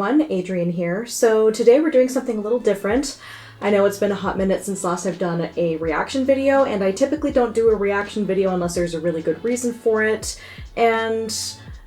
everyone, Adrian here. So today we're doing something a little different. I know it's been a hot minute since last I've done a reaction video, and I typically don't do a reaction video unless there's a really good reason for it. And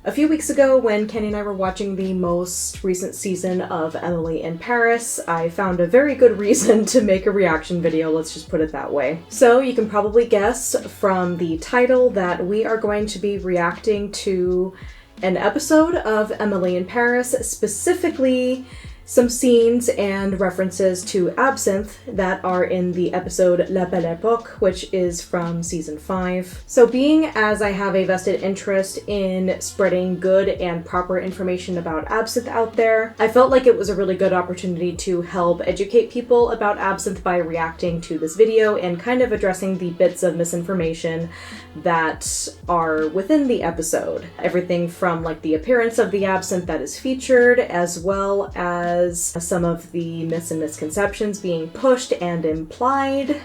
a few weeks ago, when Kenny and I were watching the most recent season of Emily in Paris, I found a very good reason to make a reaction video, let's just put it that way. So you can probably guess from the title that we are going to be reacting to an episode of Emily in Paris, specifically some scenes and references to Absinthe that are in the episode La Belle Époque, which is from season 5. So being as I have a vested interest in spreading good and proper information about Absinthe out there, I felt like it was a really good opportunity to help educate people about Absinthe by reacting to this video and kind of addressing the bits of misinformation that are within the episode. Everything from like the appearance of the absinthe that is featured, as well as some of the myths and misconceptions being pushed and implied,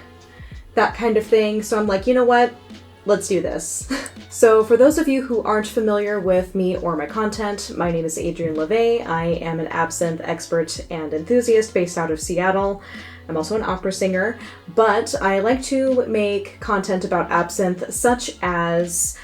that kind of thing. So I'm like, you know what? Let's do this. So for those of you who aren't familiar with me or my content, my name is Adrian LeVay. I am an absinthe expert and enthusiast based out of Seattle. I'm also an opera singer, but I like to make content about absinthe, such as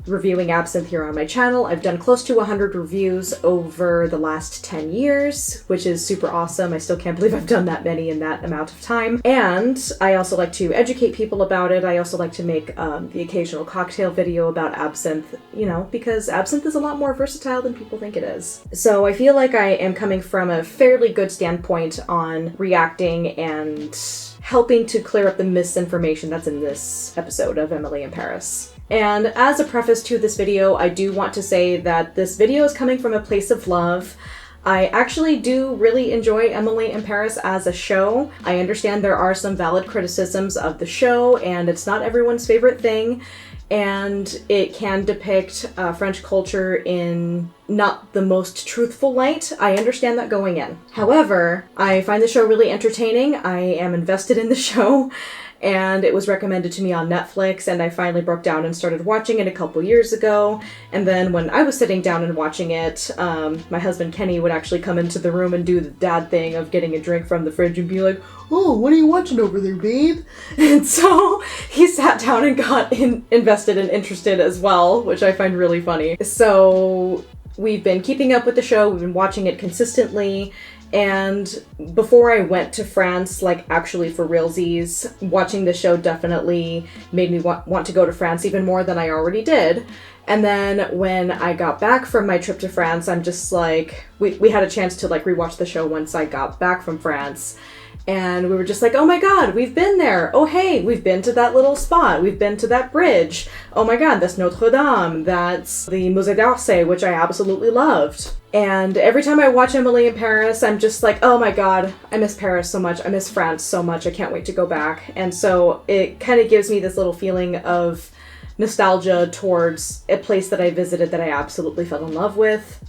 reviewing absinthe here on my channel. I've done close to 100 reviews over the last 10 years, which is super awesome. I still can't believe I've done that many in that amount of time. And I also like to educate people about it. I also like to make the occasional cocktail video about absinthe, you know, because absinthe is a lot more versatile than people think it is. So I feel like I am coming from a fairly good standpoint on reacting and helping to clear up the misinformation that's in this episode of Emily in Paris. And as a preface to this video, I do want to say that this video is coming from a place of love. I actually do really enjoy Emily in Paris as a show. I understand there are some valid criticisms of the show, and it's not everyone's favorite thing, and it can depict French culture in not the most truthful light. I understand that going in. However, I find the show really entertaining. I am invested in the show, and it was recommended to me on Netflix, and I finally broke down and started watching it a couple years ago. And then when I was sitting down and watching it, my husband Kenny would actually come into the room and do the dad thing of getting a drink from the fridge and be like, "Oh, what are you watching over there, babe?" And so he sat down and got invested and interested as well, which I find really funny. So we've been keeping up with the show, we've been watching it consistently, and before I went to France, like actually for realsies, watching the show definitely made me want to go to France even more than I already did. And then when I got back from my trip to France, I'm just like, we had a chance to like rewatch the show once I got back from France. And we were just like, oh my god, we've been there. Oh hey, we've been to that little spot. We've been to that bridge. Oh my god, that's Notre Dame. That's the Musée d'Orsay, which I absolutely loved. And every time I watch Emily in Paris, I'm just like, oh my god, I miss Paris so much. I miss France so much. I can't wait to go back. And so it kind of gives me this little feeling of nostalgia towards a place that I visited that I absolutely fell in love with.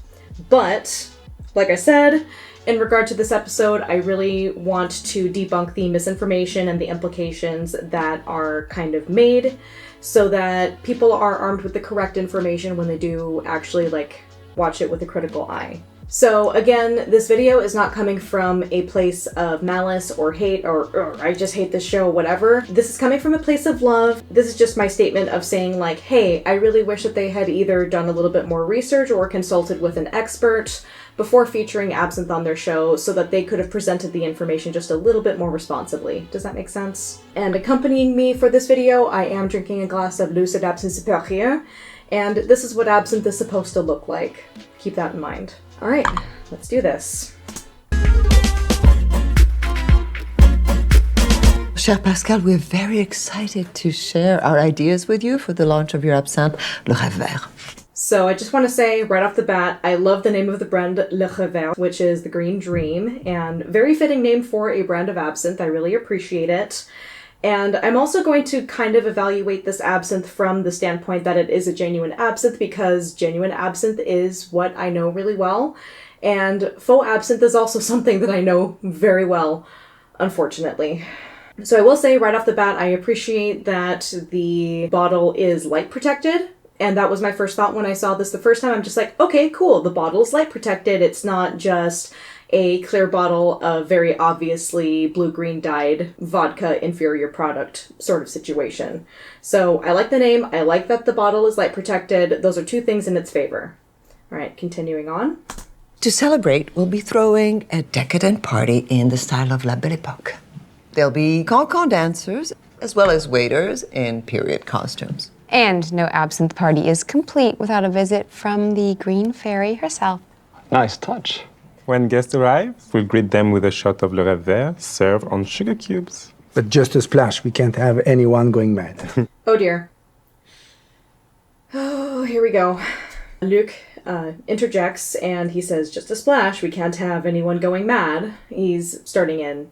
But, like I said, in regard to this episode, I really want to debunk the misinformation and the implications that are kind of made so that people are armed with the correct information when they do actually like watch it with a critical eye. So again, this video is not coming from a place of malice or hate or I just hate this show, whatever. This is coming from a place of love. This is just my statement of saying like, hey, I really wish that they had either done a little bit more research or consulted with an expert before featuring Absinthe on their show so that they could have presented the information just a little bit more responsibly. Does that make sense? And accompanying me for this video, I am drinking a glass of Lucid Absinthe Supérieur, and this is what absinthe is supposed to look like. Keep that in mind. All right, let's do this. Cher Pascal, we're very excited to share our ideas with you for the launch of your absinthe, Le Rêve Vert. So I just want to say right off the bat, I love the name of the brand Le Rêve Vert, which is the green dream, and very fitting name for a brand of absinthe. I really appreciate it. And I'm also going to kind of evaluate this absinthe from the standpoint that it is a genuine absinthe, because genuine absinthe is what I know really well. And faux absinthe is also something that I know very well, unfortunately. So I will say right off the bat, I appreciate that the bottle is light protected. And that was my first thought when I saw this the first time. I'm just like, okay, cool. The bottle is light protected. It's not just a clear bottle of very obviously blue-green dyed vodka inferior product sort of situation. So I like the name. I like that the bottle is light protected. Those are two things in its favor. All right, continuing on. To celebrate, we'll be throwing a decadent party in the style of La Belle Époque. There'll be cancan dancers, as well as waiters in period costumes. And no absinthe party is complete without a visit from the Green Fairy herself. Nice touch. When guests arrive, we'll greet them with a shot of Le Rêve Vert served on sugar cubes. But just a splash. We can't have anyone going mad. Oh dear. Oh, here we go. Luc interjects and he says, just a splash, we can't have anyone going mad. He's starting in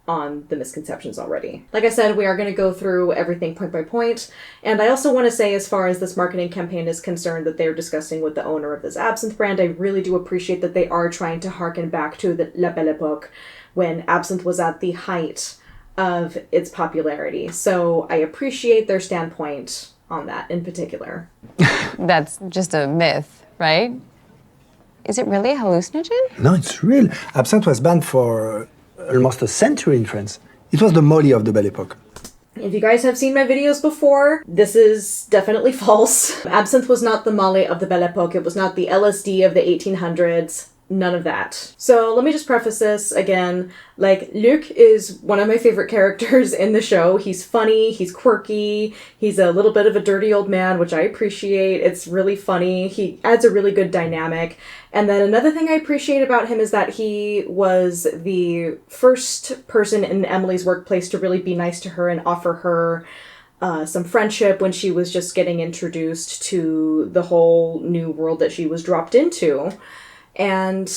on the misconceptions already. Like I said, we are going to go through everything point by point. And I also want to say, as far as this marketing campaign is concerned that they're discussing with the owner of this absinthe brand, I really do appreciate that they are trying to harken back to the La Belle Époque when absinthe was at the height of its popularity. So I appreciate their standpoint on that in particular. That's just a myth, right? Is it really a hallucinogen? No, it's real. Absinthe was banned for almost a century in France. It was the Molly of the Belle Époque. If you guys have seen my videos before, this is definitely false. Absinthe was not the Molly of the Belle Époque. It was not the LSD of the 1800s. None of that. So let me just preface this again. Like, Luc is one of my favorite characters in the show. He's funny, he's quirky, he's a little bit of a dirty old man, which I appreciate. It's really funny. He adds a really good dynamic. And then another thing I appreciate about him is that he was the first person in Emily's workplace to really be nice to her and offer her some friendship when she was just getting introduced to the whole new world that she was dropped into. And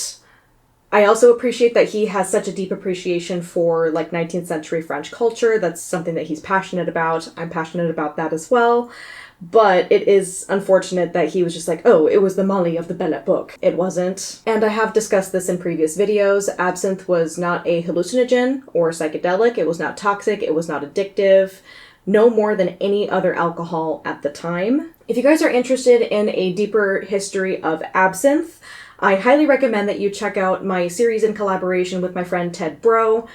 I also appreciate that he has such a deep appreciation for like 19th century French culture. That's something that he's passionate about. I'm passionate about that as well. But it is unfortunate that he was just like, oh, it was the Molly of the Belle Époque. It wasn't. And I have discussed this in previous videos. Absinthe was not a hallucinogen or psychedelic. It was not toxic. It was not addictive. No more than any other alcohol at the time. If you guys are interested in a deeper history of absinthe, I highly recommend that you check out my series in collaboration with my friend Ted Bro,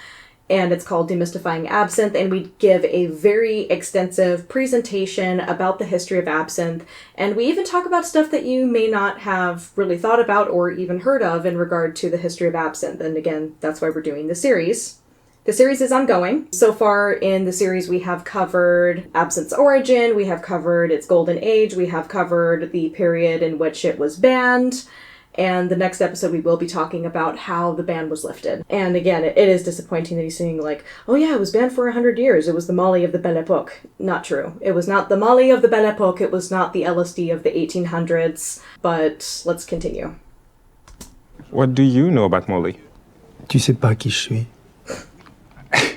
and it's called Demystifying Absinthe, and we give a very extensive presentation about the history of absinthe, and we even talk about stuff that you may not have really thought about or even heard of in regard to the history of absinthe, and again, that's why we're doing the series. The series is ongoing. So far in the series, we have covered absinthe's origin, we have covered its golden age, we have covered the period in which it was banned, and the next episode we will be talking about how the ban was lifted. And again, it is disappointing that he's saying like, oh yeah, it was banned for 100 years. It was the Molly of the Belle Époque. Not true. It was not the Molly of the Belle Époque. It was not the LSD of the 1800s. But let's continue. What do you know about Molly? Tu sais pas qui je suis.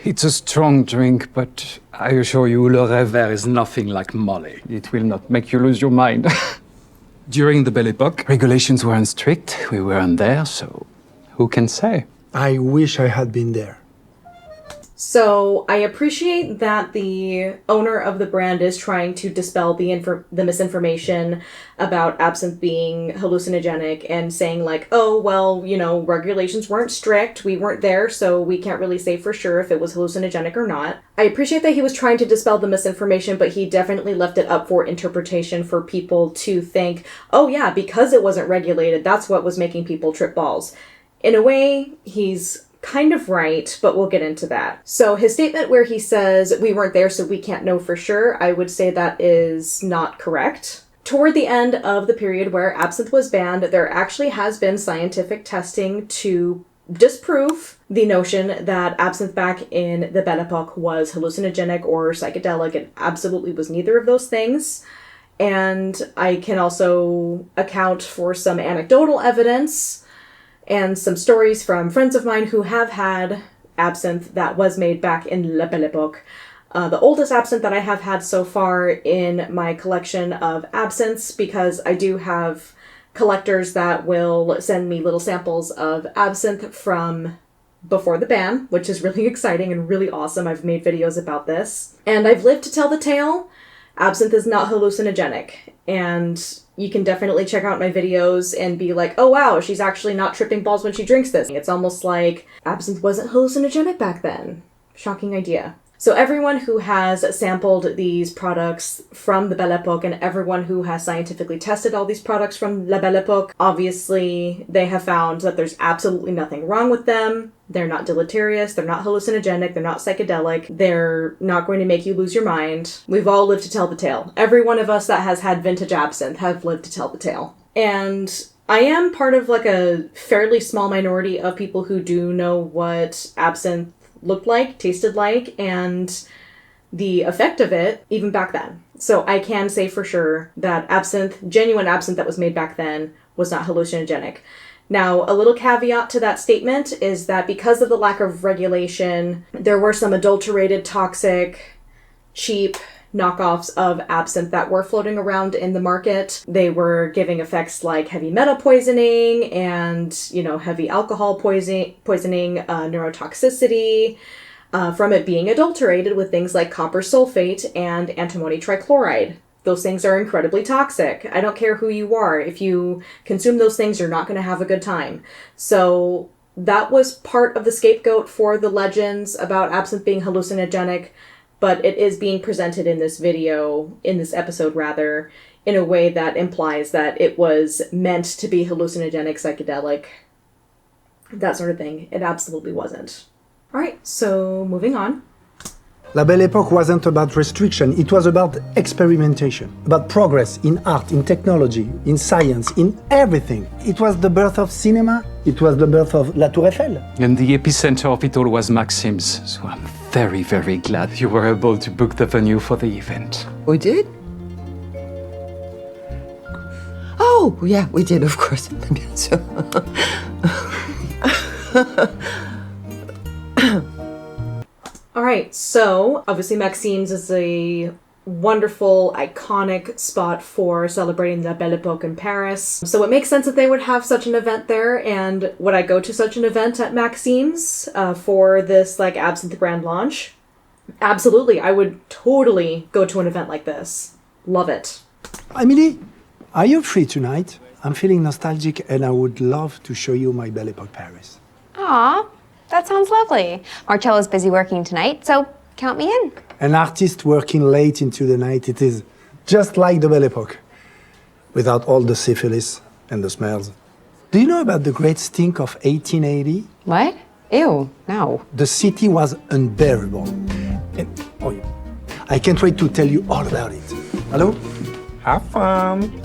It's a strong drink, but I assure you, Le Rêve Vert is nothing like Molly. It will not make you lose your mind. During the Belle Époque, regulations weren't strict. We weren't there, so who can say? I wish I had been there. So I appreciate that the owner of the brand is trying to dispel the misinformation about absinthe being hallucinogenic and saying like, oh, well, you know, regulations weren't strict. We weren't there, so we can't really say for sure if it was hallucinogenic or not. I appreciate that he was trying to dispel the misinformation, but he definitely left it up for interpretation for people to think, oh yeah, because it wasn't regulated, that's what was making people trip balls. In a way, he's kind of right, but we'll get into that. So his statement where he says, we weren't there so we can't know for sure, I would say that is not correct. Toward the end of the period where absinthe was banned, there actually has been scientific testing to disprove the notion that absinthe back in the Belle Époque was hallucinogenic or psychedelic. It absolutely was neither of those things. And I can also account for some anecdotal evidence and some stories from friends of mine who have had absinthe that was made back in La Belle Époque. The oldest absinthe that I have had so far in my collection of absinthes, because I do have collectors that will send me little samples of absinthe from before the ban, which is really exciting and really awesome. I've made videos about this. And I've lived to tell the tale. Absinthe is not hallucinogenic. And you can definitely check out my videos and be like, oh wow, she's actually not tripping balls when she drinks this. It's almost like absinthe wasn't hallucinogenic back then. Shocking idea. So everyone who has sampled these products from the Belle Epoque and everyone who has scientifically tested all these products from La Belle Epoque, obviously they have found that there's absolutely nothing wrong with them. They're not deleterious, they're not hallucinogenic, they're not psychedelic, they're not going to make you lose your mind. We've all lived to tell the tale. Every one of us that has had vintage absinthe have lived to tell the tale. And I am part of like a fairly small minority of people who do know what absinthe looked like, tasted like, and the effect of it even back then. So I can say for sure that absinthe, genuine absinthe that was made back then, was not hallucinogenic. Now, a little caveat to that statement is that because of the lack of regulation, there were some adulterated, toxic, cheap knockoffs of absinthe that were floating around in the market. They were giving effects like heavy metal poisoning and, heavy alcohol poisoning, neurotoxicity, from it being adulterated with things like copper sulfate and antimony trichloride. Those things are incredibly toxic. I don't care who you are. If you consume those things, you're not going to have a good time. So that was part of the scapegoat for the legends about absinthe being hallucinogenic. But it is being presented in this video, in this episode rather, in a way that implies that it was meant to be hallucinogenic, psychedelic, that sort of thing. It absolutely wasn't. All right, so moving on. La Belle Époque wasn't about restriction, it was about experimentation, about progress in art, in technology, in science, in everything. It was the birth of cinema, it was the birth of La Tour Eiffel. And the epicenter of it all was Maxim's, so I'm very, very glad you were able to book the venue for the event. We did? Oh, yeah, we did, of course. So, All right, so obviously Maxime's is a wonderful, iconic spot for celebrating the Belle Epoque in Paris. So it makes sense that they would have such an event there, and would I go to such an event at Maxime's for this absinthe brand launch? Absolutely, I would totally go to an event like this. Love it. Emily, are you free tonight? I'm feeling nostalgic and I would love to show you my Belle Epoque Paris. Aw, that sounds lovely. Marcello's busy working tonight, so count me in. An artist working late into the night, it is just like the Belle Epoque, without all the syphilis and the smells. Do you know about the great stink of 1880? What? Ew, no. The city was unbearable. And, I can't wait to tell you all about it. Hello? Have fun.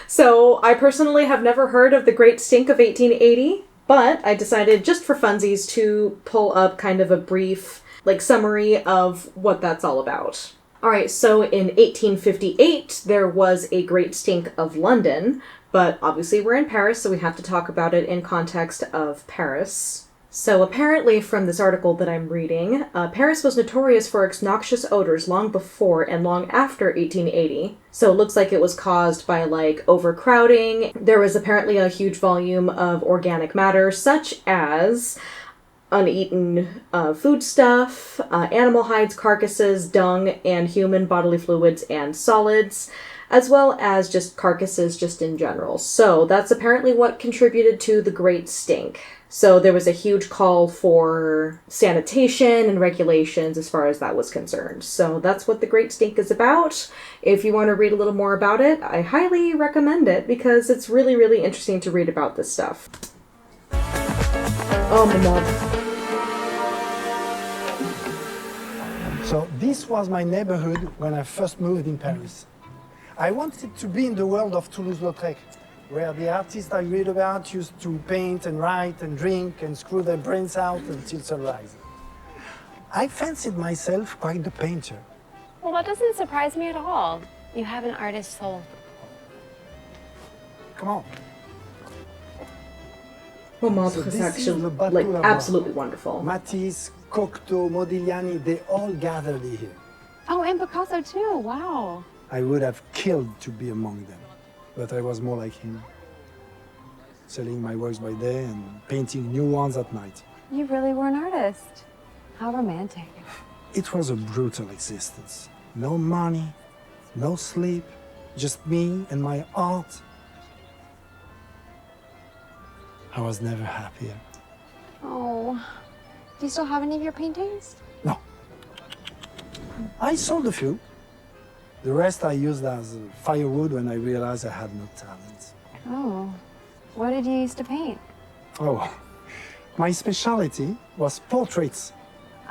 So I personally have never heard of the Great Stink of 1880, but I decided just for funsies to pull up kind of a brief summary of what that's all about. All right, so in 1858, there was a Great Stink of London, but obviously we're in Paris, so we have to talk about it in context of Paris. So apparently from this article that I'm reading, Paris was notorious for its noxious odors long before and long after 1880. So it looks like it was caused by overcrowding. There was apparently a huge volume of organic matter such as uneaten foodstuff, animal hides, carcasses, dung, and human bodily fluids and solids, as well as just carcasses just in general. So that's apparently what contributed to the Great Stink. So there was a huge call for sanitation and regulations as far as that was concerned. So that's what the Great Stink is about. If you want to read a little more about it, I highly recommend it because it's really, really interesting to read about this stuff. Oh my God. So this was my neighborhood when I first moved in Paris. I wanted to be in the world of Toulouse-Lautrec, where the artists I read about used to paint and write and drink and screw their brains out until sunrise. I fancied myself quite the painter. Well, that doesn't surprise me at all. You have an artist's soul. Come on. Montmartre is actually absolutely wonderful. Matisse, Cocteau, Modigliani, they all gathered here. Oh, and Picasso too, wow. I would have killed to be among them, but I was more like him, selling my works by day and painting new ones at night. You really were an artist. How romantic. It was a brutal existence. No money, no sleep, just me and my art. I was never happier. Oh, do you still have any of your paintings? No. I sold a few. The rest I used as firewood when I realized I had no talent. Oh, what did you used to paint? Oh, my specialty was portraits,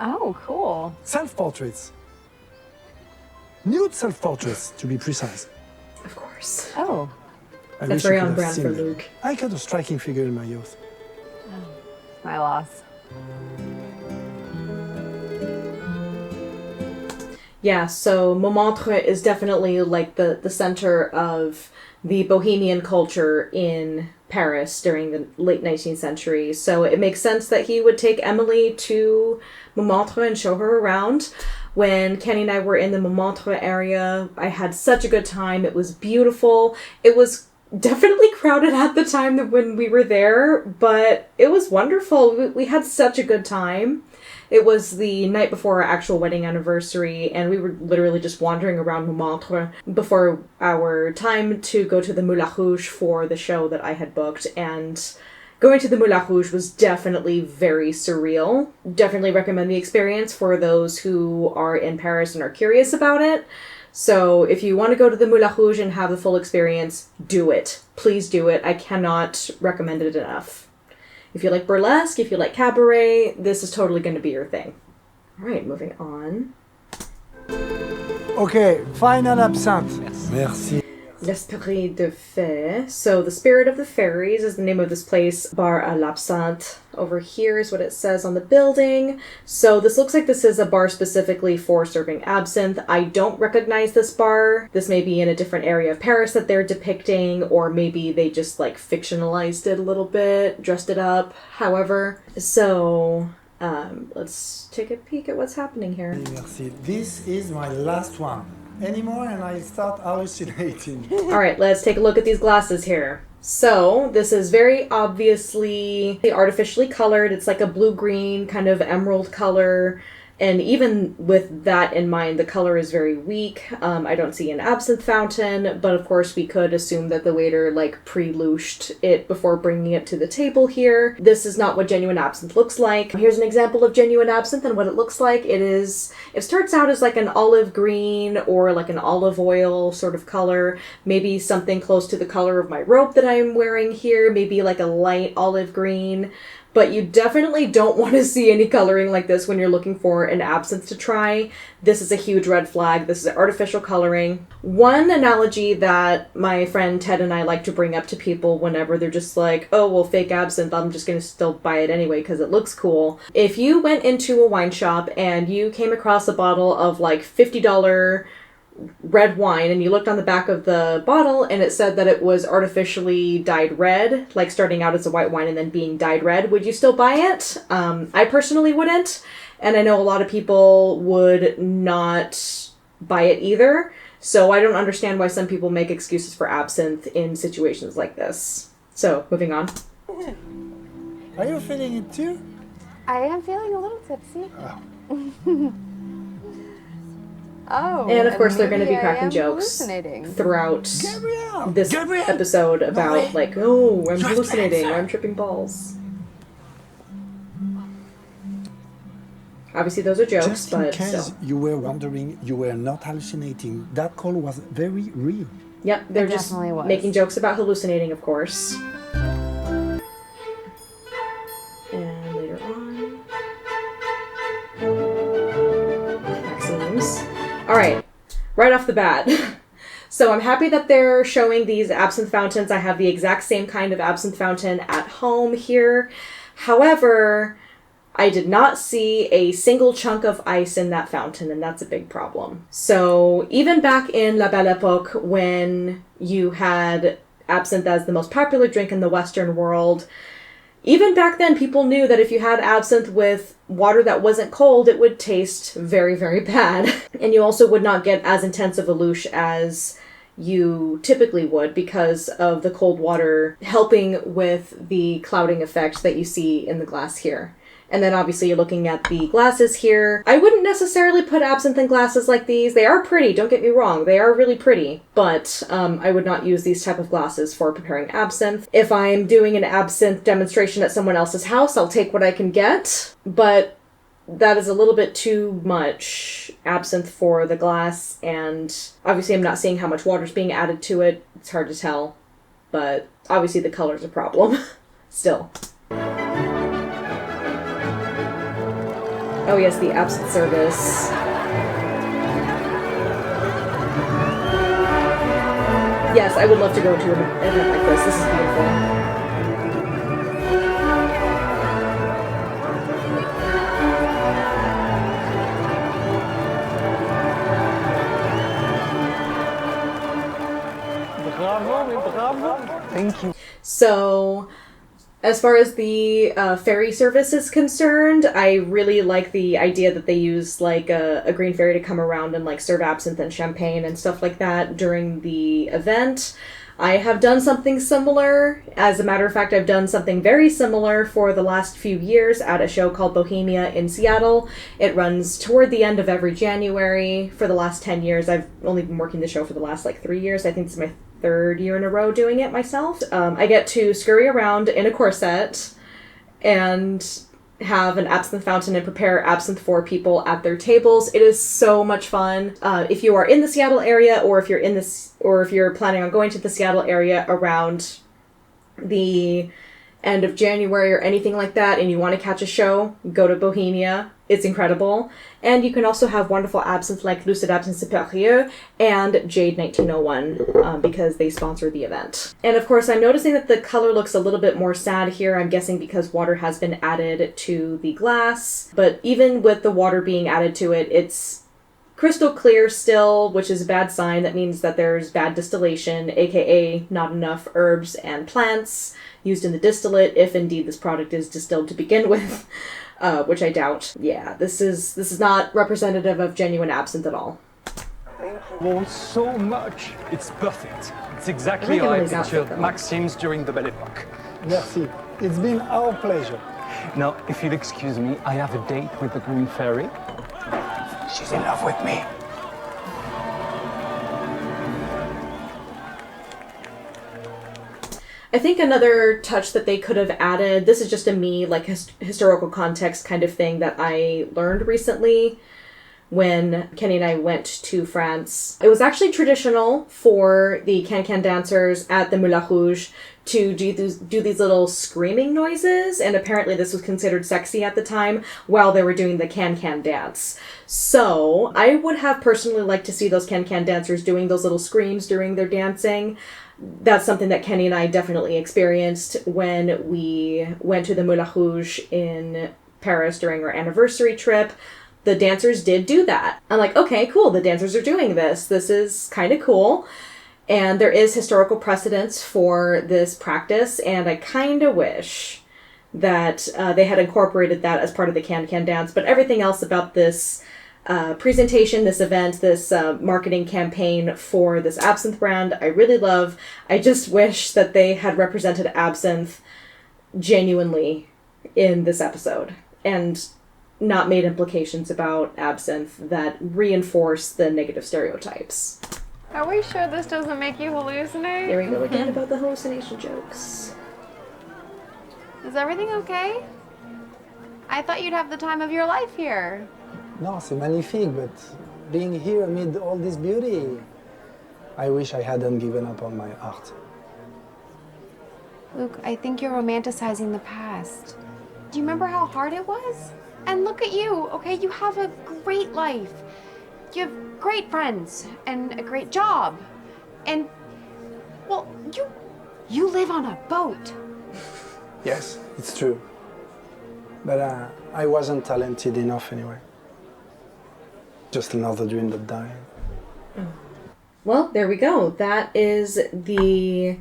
Oh, cool. self-portraits. Nude self-portraits, to be precise. Of course. Oh, I That's wish you very could on have brand seen for them. Luke. I got a striking figure in my youth. my loss. Yeah, so Montmartre is definitely like the center of the Bohemian culture in Paris during the late 19th century. So it makes sense that he would take Emily to Montmartre and show her around. When Kenny and I were in the Montmartre area, I had such a good time. It was beautiful. It was definitely crowded at the time that when we were there, but it was wonderful. We had such a good time. It was the night before our actual wedding anniversary, and we were literally just wandering around Montmartre before our time to go to the Moulin Rouge for the show that I had booked, and going to the Moulin Rouge was definitely very surreal. Definitely recommend the experience for those who are in Paris and are curious about it. So if you want to go to the Moulin Rouge and have the full experience, do it. Please do it. I cannot recommend it enough. If you like burlesque, if you like cabaret, this is totally going to be your thing. All right, moving on. Okay, final absinthe. Merci. L'Esprit de Fée. So the Spirit of the Fairies is the name of this place. Bar à l'Absinthe. Over here is what it says on the building. So this looks like this is a bar specifically for serving absinthe. I don't recognize this bar. This may be in a different area of Paris that they're depicting, or maybe they just like fictionalized it a little bit, dressed it up, however. So let's take a peek at what's happening here. Merci. This is my last one. Any more and I start hallucinating. All right, let's take a look at these glasses here. So this is very obviously artificially colored. It's like a blue-green kind of emerald color. And even with that in mind, the color is very weak. I don't see an absinthe fountain, but of course we could assume that the waiter like pre-lushed it before bringing it to the table here. This is not what genuine absinthe looks like. Here's an example of genuine absinthe and what it looks like. It starts out as like an olive green or like an olive oil sort of color, maybe something close to the color of my robe that I'm wearing here, maybe like a light olive green. But you definitely don't want to see any coloring like this when you're looking for an absinthe to try. This is a huge red flag. This is artificial coloring. One analogy that my friend Ted and I like to bring up to people whenever they're just like, oh, well, fake absinthe, I'm just going to still buy it anyway because it looks cool. If you went into a wine shop and you came across a bottle of like $50 red wine and you looked on the back of the bottle and it said that it was artificially dyed red, like starting out as a white wine and then being dyed red, would you still buy it? I personally wouldn't, and I know a lot of people would not buy it either, so I don't understand why some people make excuses for absinthe in situations like this. So, moving on. Are you feeling it too? I am feeling a little tipsy. Oh. Oh, And of course, they're going to be maybe I cracking am jokes hallucinating. throughout Gabrielle! this Gabrielle! episode about like, oh, I'm Just hallucinating, answer. I'm tripping balls. Obviously, those are jokes, Just in but case still. you were wondering, you were not hallucinating. That call was very real. Yep, they're It just definitely was. making jokes about hallucinating, of course. And later on. Maximes. Alright, right off the bat. So I'm happy that they're showing these absinthe fountains. I have the exact same kind of absinthe fountain at home here. However, I did not see a single chunk of ice in that fountain, and that's a big problem. So even back in La Belle Époque, when you had absinthe as the most popular drink in the Western world, even back then people knew that if you had absinthe with water that wasn't cold, it would taste very, very bad. And you also would not get as intense of a louche as you typically would because of the cold water helping with the clouding effect that you see in the glass here. And then obviously you're looking at the glasses here. I wouldn't necessarily put absinthe in glasses like these. They are pretty, don't get me wrong. They are really pretty. But I would not use these type of glasses for preparing absinthe. If I'm doing an absinthe demonstration at someone else's house, I'll take what I can get. But that is a little bit too much absinthe for the glass. And obviously I'm not seeing how much water's being added to it. It's hard to tell. But obviously the color's a problem. Still. Oh yes, the absinthe service. Yes, I would love to go to an event like this. This is beautiful. Thank you. So, as far as the ferry service is concerned, I really like the idea that they use like a green ferry to come around and like serve absinthe and champagne and stuff like that during the event. I have done something similar. As a matter of fact, I've done something very similar for the last few years at a show called Bohemia in Seattle. It runs toward the end of every January. For the last 10 years, I've only been working the show for the last like 3 years. I think this is my 3rd year in a row doing it myself. I get to scurry around in a corset and have an absinthe fountain and prepare absinthe for people at their tables. It is so much fun. If you are in the Seattle area, or if you're planning on going to the Seattle area around the end of January or anything like that, and you want to catch a show, go to Bohemia. It's incredible. And you can also have wonderful absinthe like Lucid Absinthe Superieur and Jade 1901 because they sponsor the event. And of course, I'm noticing that the color looks a little bit more sad here. I'm guessing because water has been added to the glass. But even with the water being added to it, it's crystal clear still, which is a bad sign. That means that there's bad distillation, aka not enough herbs and plants used in the distillate, if indeed this product is distilled to begin with. Which I doubt. Yeah, this is not representative of genuine absinthe at all. Oh, so much. It's perfect. It's exactly how I pictured Maxime's during the Belle Epoque. Merci. It's been our pleasure. Now, if you'll excuse me, I have a date with the Green Fairy. She's in love with me. I think another touch that they could have added, this is just a me, like historical context kind of thing that I learned recently when Kenny and I went to France. It was actually traditional for the can-can dancers at the Moulin Rouge to do these little screaming noises, and apparently this was considered sexy at the time while they were doing the can-can dance. So I would have personally liked to see those can-can dancers doing those little screams during their dancing. That's something that Kenny and I definitely experienced when we went to the Moulin Rouge in Paris during our anniversary trip. The dancers did do that. I'm like, okay, cool, the dancers are doing this. This is kind of cool. And there is historical precedence for this practice, and I kind of wish that they had incorporated that as part of the can-can dance. But everything else about this presentation, this event, this marketing campaign for this absinthe brand, I really love. I just wish that they had represented absinthe genuinely in this episode and not made implications about absinthe that reinforce the negative stereotypes. Are we sure this doesn't make you hallucinate? There we go again about the hallucination jokes. Is everything okay? I thought you'd have the time of your life here. No, c'est magnifique, but being here amid all this beauty, I wish I hadn't given up on my art. Luke, I think you're romanticizing the past. Do you remember how hard it was? And look at you, okay? You have a great life. You have great friends and a great job. And, well, you live on a boat. Yes, it's true. But I wasn't talented enough anyway. Just another dream that died. Well, there we go. That is the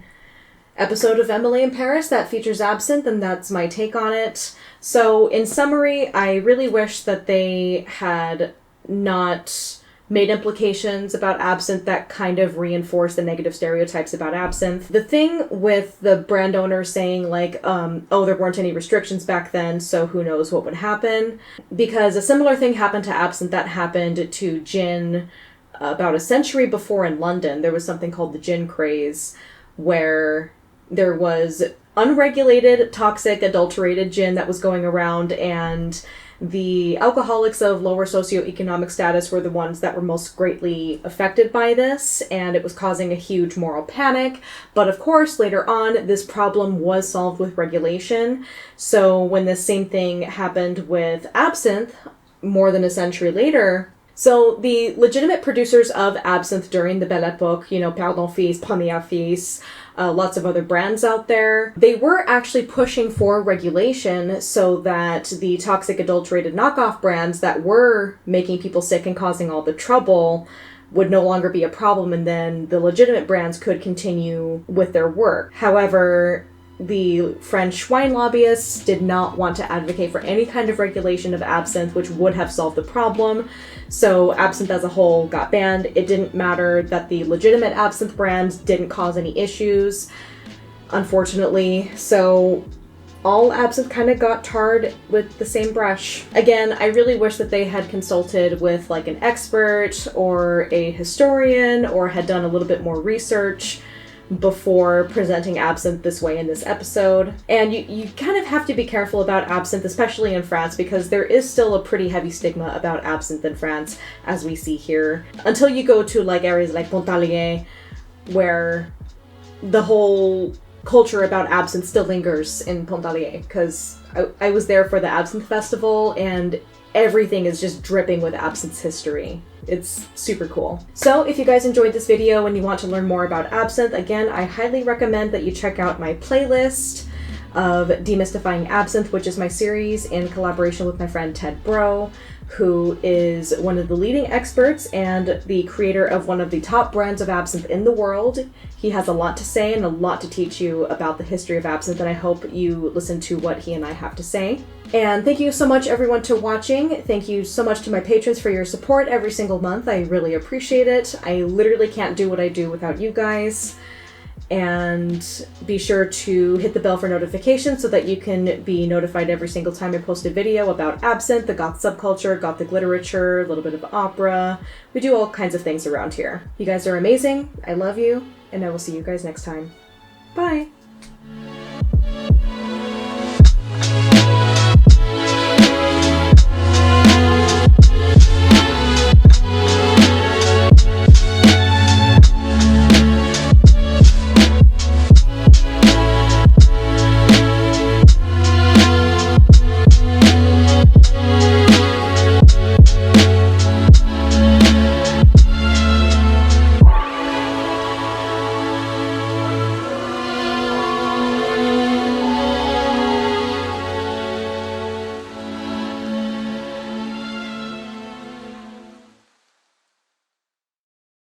episode of Emily in Paris that features absinthe, and that's my take on it. So, in summary, I really wish that they had not made implications about absinthe that kind of reinforced the negative stereotypes about absinthe. The thing with the brand owner saying like, oh, there weren't any restrictions back then, so who knows what would happen, because a similar thing happened to absinthe that happened to gin about a century before in London. There was something called the gin craze, where there was unregulated, toxic, adulterated gin that was going around, and the alcoholics of lower socioeconomic status were the ones that were most greatly affected by this, and it was causing a huge moral panic. But of course, later on, this problem was solved with regulation. So when this same thing happened with absinthe, more than a century later, so the legitimate producers of absinthe during the Belle Époque, you know, Pardon Fils, Première Fils, lots of other brands out there, they were actually pushing for regulation so that the toxic adulterated knockoff brands that were making people sick and causing all the trouble would no longer be a problem, and then the legitimate brands could continue with their work. However, the French wine lobbyists did not want to advocate for any kind of regulation of absinthe, which would have solved the problem. So absinthe as a whole got banned. It didn't matter that the legitimate absinthe brands didn't cause any issues, unfortunately. So all absinthe kind of got tarred with the same brush. Again, I really wish that they had consulted with like an expert or a historian, or had done a little bit more research before presenting absinthe this way in this episode. And you kind of have to be careful about absinthe, especially in France, because there is still a pretty heavy stigma about absinthe in France, as we see here. Until you go to like areas like Pontarlier, where the whole culture about absinthe still lingers in Pontarlier, because I was there for the Absinthe Festival, and everything is just dripping with absinthe's history. It's super cool. So if you guys enjoyed this video and you want to learn more about absinthe, again, I highly recommend that you check out my playlist of Demystifying Absinthe, which is my series in collaboration with my friend Ted Bro, who is one of the leading experts and the creator of one of the top brands of absinthe in the world. He has a lot to say and a lot to teach you about the history of absinthe, and I hope you listen to what he and I have to say. And thank you so much, everyone, for watching. Thank you so much to my patrons for your support every single month. I really appreciate it. I literally can't do what I do without you guys. And be sure to hit the bell for notifications so that you can be notified every single time I post a video about absinthe, the goth subculture, gothic literature, a little bit of opera. We do all kinds of things around here. You guys are amazing. I love you, and I will see you guys next time. Bye!